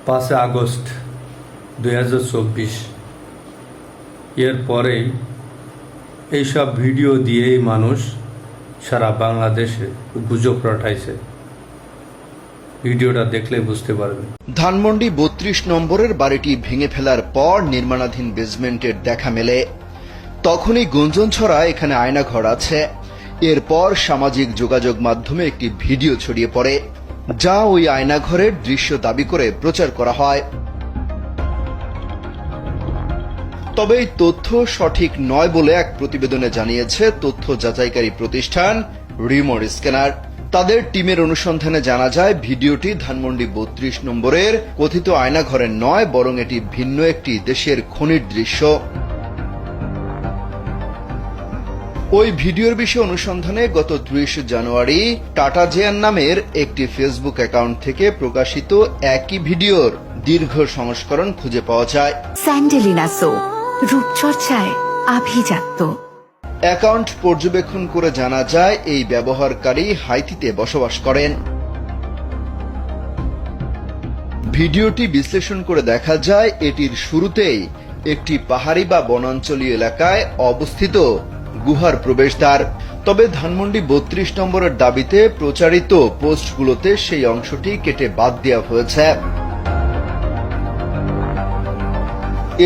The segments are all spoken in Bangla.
5 আগস্ট 2024 এর পরেই এইসব ভিডিও দিয়েই মানুষ সারা বাংলাদেশে গুজব রটাইছে। ভিডিওটা দেখলে বুঝতে পারবেন। ধানমন্ডি 32 নম্বরের বাড়িটি ভেঙে ফেলার পর নির্মাণাধীন বেসমেন্টের দেখা মেলে। তখনই গুঞ্জন ছড়ায় এখানে আয়নাঘর আছে। এরপর সামাজিক যোগাযোগ মাধ্যমে একটি ভিডিও ছড়িয়ে পড়ে, যা ওই আয়নাঘরের দৃশ্য দাবি করে প্রচার করা হয়। তবে এই তথ্য সঠিক নয় বলে এক প্রতিবেদনে জানিয়েছে তথ্য যাচাইকারী প্রতিষ্ঠান রিমোট স্ক্যানার। তাদের টিমের অনুসন্ধানে জানা যায় ভিডিওটি ধানমন্ডি 32 নম্বরের কথিত আয়নাঘরের নয়, বরং এটি ভিন্ন একটি দেশের খনির দৃশ্য। ওই ভিডিওর বিষয়ে অনুসন্ধানে গত 30 জানুয়ারি টাটা জেয়ান নামের একটি ফেসবুক অ্যাকাউন্ট থেকে প্রকাশিত একই ভিডিওর দীর্ঘ সংস্করণ খুঁজে পাওয়া যায়। স্যান্ডেলিনা সো, রূপচর্চায় আভিজাত্য। অ্যাকাউন্ট পর্যবেক্ষণ করে জানা যায় এই ব্যবহারকারী হাইতিতে বসবাস করেন। ভিডিওটি বিশ্লেষণ করে দেখা যায় এটির শুরুতেই একটি পাহাড়ি বা বনাঞ্চলীয় এলাকায় অবস্থিত গুহার প্রবেশদ্বার। তবে ধানমন্ডি 32 নম্বরের দাবিতে প্রচারিত পোস্টগুলোতে সেই অংশটি কেটে বাদ দেওয়া হয়েছে।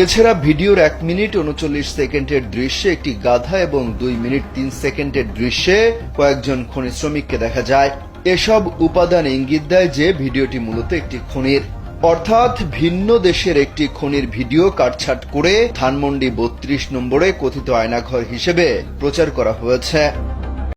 এছাড়া ভিডিওর 1 মিনিট 39 সেকেন্ডের দৃশ্যে একটি গাধা এবং 2 মিনিট 3 সেকেন্ডের দৃশ্যে কয়েকজন খনি শ্রমিককে দেখা যায়। এসব উপাদান ইঙ্গিত দেয় যে ভিডিওটি মূলত একটি খনির, অর্থাৎ ভিন্ন দেশের একটি খনির ভিডিও কাটছাঁট করে ধানমন্ডি 32 নম্বরে কথিত আয়নাঘর হিসেবে প্রচার করা হয়েছে।